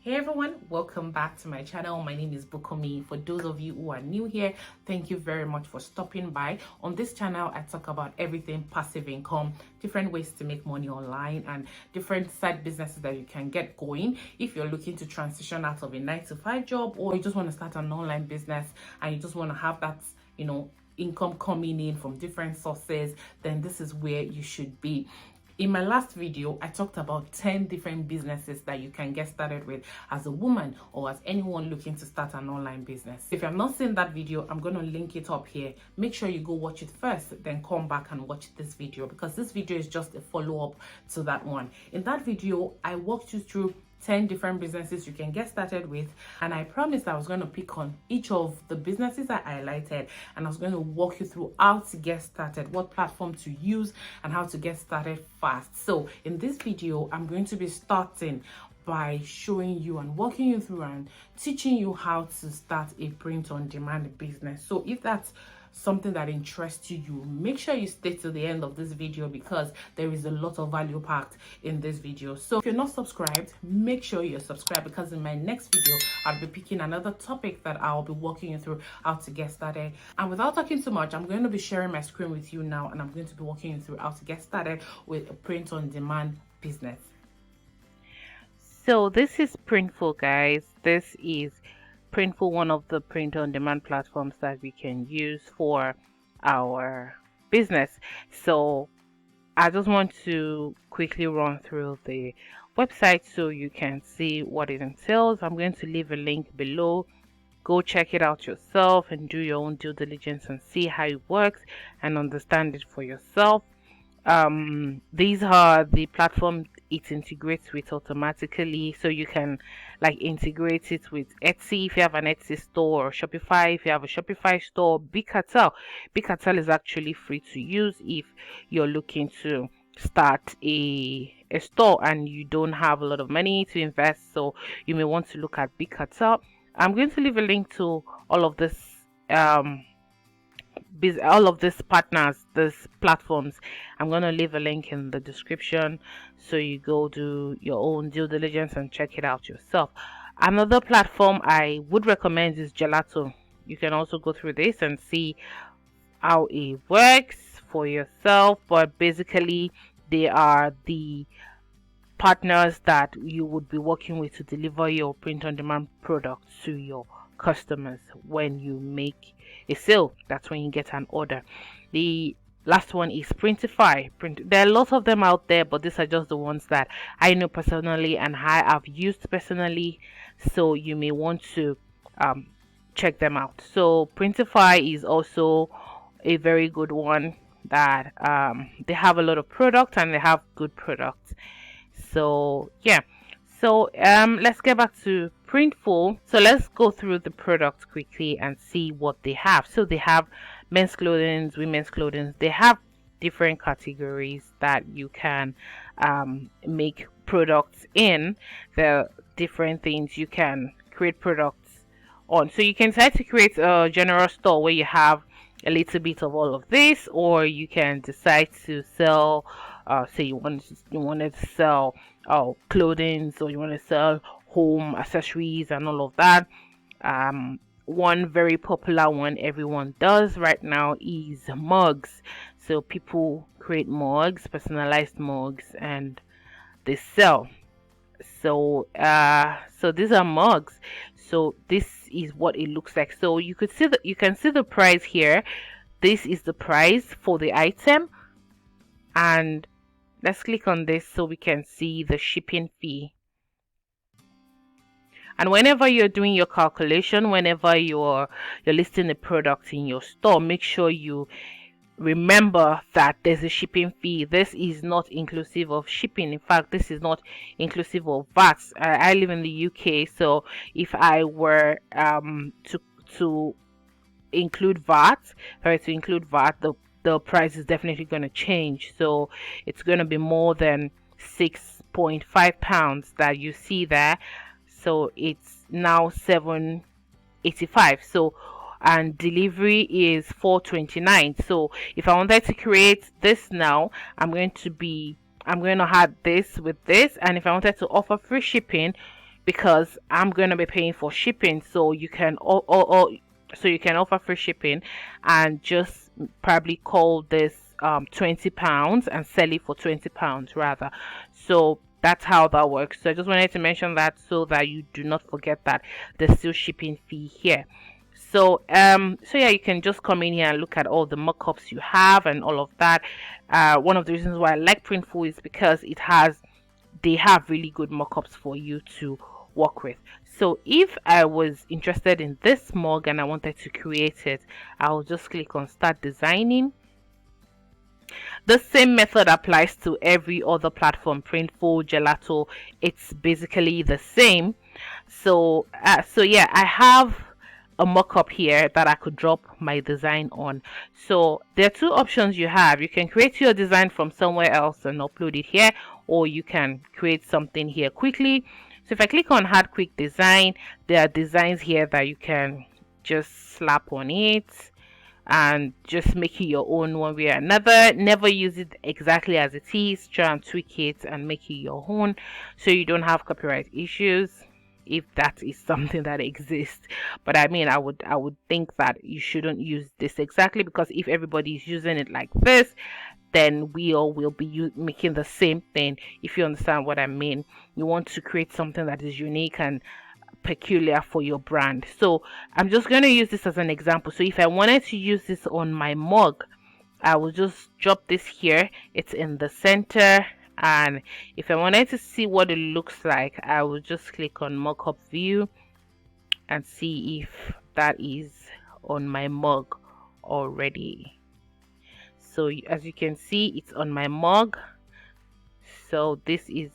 Hey everyone, welcome back to my channel. My name is Bukomi. For those of you who are new here, thank you very much for stopping by. On this channel, I talk about everything passive income, different ways to make money online, and different side businesses that you can get going if you're looking to transition out of a 9-to-5 job, or you just want to start an online business and you just want to have that, income coming in from different sources. Then this is where you should be. In my last video, I talked about 10 different businesses that you can get started with as a woman or as anyone looking to start an online business. If you have not seen that video, I'm going to link it up here. Make sure you go watch it first, then come back and watch this video, because this video is just a follow-up to that one. In that video, I walked you through 10 different businesses you can get started with, and I promised I was going to pick on each of the businesses I highlighted, and I was going to walk you through how to get started, what platform to use, and how to get started fast. So in this video, I'm going to be starting by showing you and walking you through and teaching you how to start a print-on-demand business. So if that's something that interests you, make sure you stay to the end of this video, because there is a lot of value packed in this video. So if you're not subscribed, make sure you're subscribed, because in my next video I'll be picking another topic that I'll be walking you through how to get started. And without talking too much, I'm going to be sharing my screen with you now, and I'm going to be walking you through how to get started with a print-on-demand business. So this is Printful, guys. This is Printful, one of the print-on-demand platforms that we can use for our business. So I just want to quickly run through the website so you can see what it entails. I'm going to leave a link below. Go check it out yourself and do your own due diligence and see how it works and understand it for yourself. These are the platform it integrates with automatically, so you can like integrate it with Etsy if you have an Etsy store, or Shopify if you have a Shopify store. Big Cartel is actually free to use if you're looking to start a store and you don't have a lot of money to invest, so you may want to look at Big Cartel. I'm going to leave a link to all of this all of these partners, these platforms. I'm going to leave a link in the description so you go do your own due diligence and check it out yourself. Another platform I would recommend is Gelato. You can also go through this and see how it works for yourself, but basically they are the partners that you would be working with to deliver your print-on-demand products to your customers. When you make a sale, that's when you get an order. The last one is Prinsify. There are lots of them out there, but these are just the ones that I know personally and I have used personally, so you may want to check them out. So Prinsify is also a very good one that they have a lot of products and they have good products. So yeah, so let's get back to Printful. So let's go through the products quickly and see what they have. So they have men's clothing, women's clothing. They have different categories that you can make products in. There are different things you can create products on. So you can decide to create a general store where you have a little bit of all of this, or you can decide to sell say you wanted to sell clothing, so you want to sell home accessories and all of that. One very popular one everyone does right now is mugs. So people create mugs, personalized mugs, and they sell. So so these are mugs. So this is what it looks like. So you can see the price here. This is the price for the item, and let's click on this so we can see the shipping fee. And whenever you're doing your calculation, whenever you're listing a product in your store, make sure you remember that there's a shipping fee. This is not inclusive of shipping. In fact, this is not inclusive of VAT. I live in the UK, so if I were to include VAT, the price is definitely going to change. So it's going to be more than £6.5 that you see there. So it's now £7.85. So and delivery is £4.29. So if I wanted to create this now, I'm going to add this with this, and if I wanted to offer free shipping, because I'm going to be paying for shipping. So you can so you can offer free shipping and just probably call this £20 and sell it for £20 rather. So that's how that works. So I just wanted to mention that so that you do not forget that there's still shipping fee here. So so yeah, you can just come in here and look at all the mockups you have and all of that. One of the reasons why I like Printful is because they have really good mockups for you to work with. So if I was interested in this mug and I wanted to create it, I'll just click on start designing. The same method applies to every other platform, Printful, Gelato. It's basically the same. So so yeah, I have a mockup here that I could drop my design on. So there are two options you have. You can create your design from somewhere else and upload it here, or you can create something here quickly. So if I click on add quick design, there are designs here that you can just slap on it and just make it your own one way or another. Never use it exactly as it is. Try and tweak it and make it your own so you don't have copyright issues, if that is something that exists. But I mean, I would think that you shouldn't use this exactly, because if everybody is using it like this, then we all will be making the same thing, if you understand what I mean. You want to create something that is unique and peculiar for your brand. So I'm just going to use this as an example. So if I wanted to use this on my mug, I will just drop this here. It's in the center, and if I wanted to see what it looks like, I will just click on mockup view and see if that is on my mug already. So as you can see, it's on my mug. So this is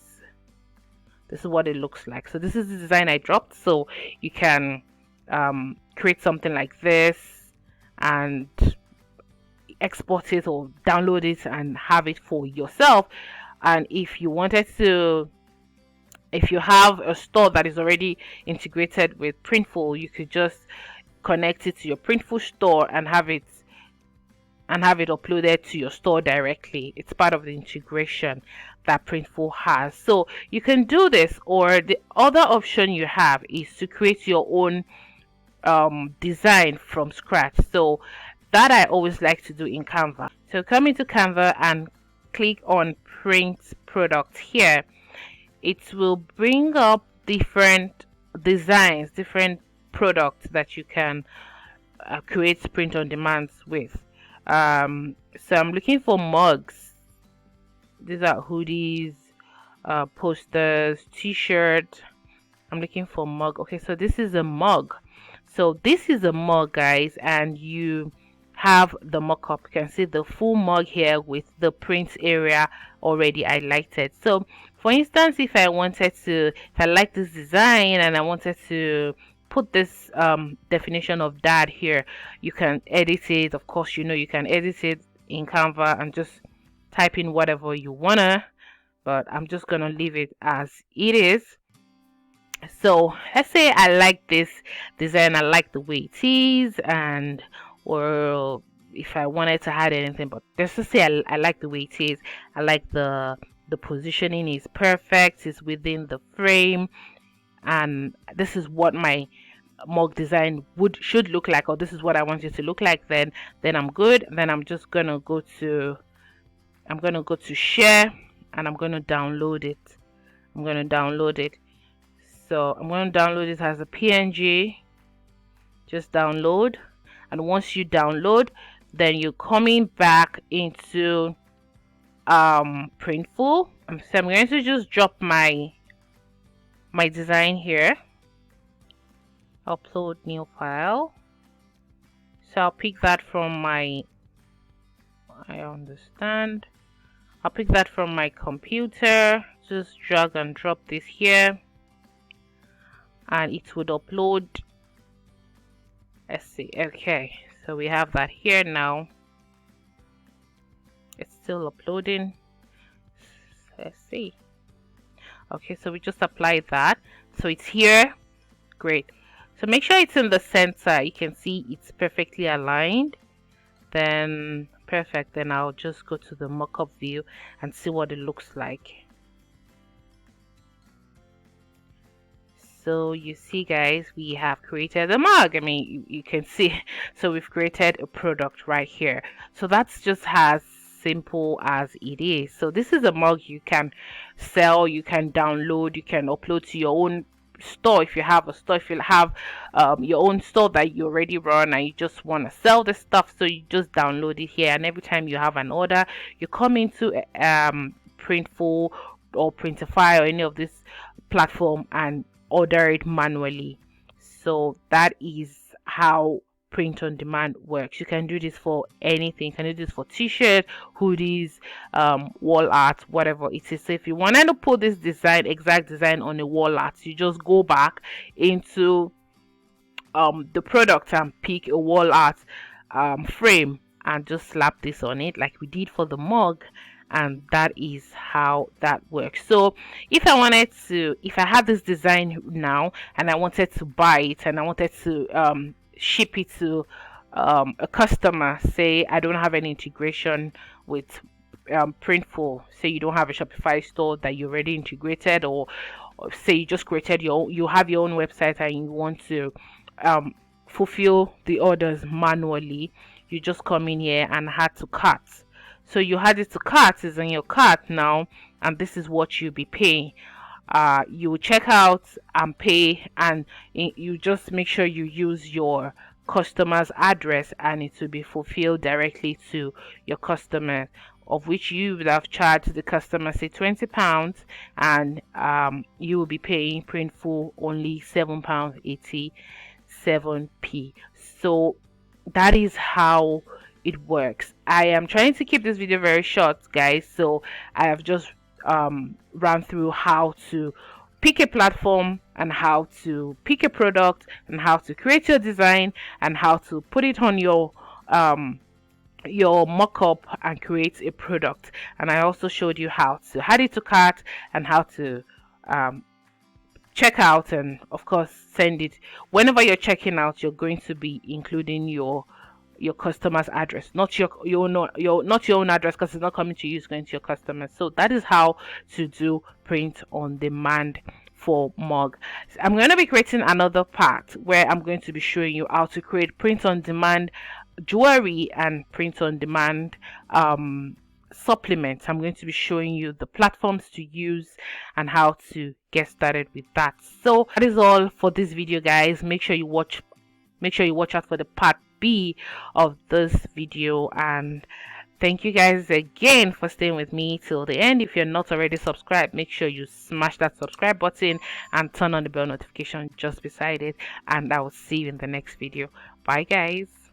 what it looks like. So this is the design I dropped. So you can create something like this and export it or download it and have it for yourself. And if you wanted to, if you have a store that is already integrated with Printful, you could just connect it to your Printful store and have it uploaded to your store directly. It's part of the integration that Printful has. So you can do this, or the other option you have is to create your own design from scratch. So that I always like to do in Canva. So come into Canva and click on print product here. It will bring up different designs, different products that you can create print on demand with. So I'm looking for mugs. These are hoodies, posters, t-shirt. I'm looking for mug. Okay, so this is a mug. So this is a mug, guys, and you have the mock-up. You can see the full mug here with the print area already highlighted. So for instance, if I like this design and I wanted to put this definition of dad here, you can edit it. Of course, you can edit it in Canva and just type in whatever you wanna, but I'm just gonna leave it as it is. So let's say I like this design, I like the way it is, and or if I wanted to add anything, but let's just say I like the way it is. I like the positioning is perfect, it's within the frame, and this is what my mug design should look like, or this is what I want it to look like. Then I'm good. Then I'm just gonna go to share, and I'm gonna download it. So I'm going to download it as a PNG. Just download, and once you download, then you're coming back into Printful. So I'm going to just drop my design here. Upload new file. So I'll pick that from my I'll pick that from my computer. Just drag and drop this here, and it would upload. Let's see. Okay, so we have that here now. It's still uploading. Let's see. Okay, so we just applied that, so it's here. Great. So make sure it's in the center. You can see it's perfectly aligned. Then perfect. Then I'll just go to the mockup view and see what it looks like. So you see guys, we have created a mug. I mean, you can see. So we've created a product right here. So that's just as simple as it is. So this is a mug you can sell, you can download, you can upload to your own store. If you have a store, if you have your own store that you already run and you just want to sell this stuff, so you just download it here, and every time you have an order, you come into Printful or Prinsify or any of this platform and order it manually. So that is how print on demand works. You can do this for anything. You can do this for t-shirts, hoodies, wall art, whatever it is. So if you wanted to put this design, exact design on a wall art, you just go back into the product and pick a wall art frame and just slap this on it like we did for the mug, and that is how that works. So if I had this design now and I wanted to buy it and I wanted to ship it to a customer, say I don't have any integration with Printful, say you don't have a Shopify store that you already integrated, or say you just created you have your own website and you want to fulfill the orders manually, you just come in here and add to cart. So you add it to cart, is in your cart now, and this is what you'll be paying. You check out and pay, and you just make sure you use your customer's address and it will be fulfilled directly to your customer, of which you would have charged the customer say £20, and you will be paying Printful only £7.87. So that is how it works. I am trying to keep this video very short guys, so I have just run through how to pick a platform and how to pick a product and how to create your design and how to put it on your mock-up and create a product. And I also showed you how to add it to cart and how to check out, and of course send it. Whenever you're checking out, you're going to be including your customer's address, not your own address, because it's not coming to you, it's going to your customer. So that is how to do print on demand for mug. I'm going to be creating another part where I'm going to be showing you how to create print on demand jewelry and print on demand supplements. I'm going to be showing you the platforms to use and how to get started with that. So that is all for this video guys. Make sure you watch out for the part B of this video, and thank you guys again for staying with me till the end. If you're not already subscribed, make sure you smash that subscribe button and turn on the bell notification just beside it, and I will see you in the next video. Bye guys.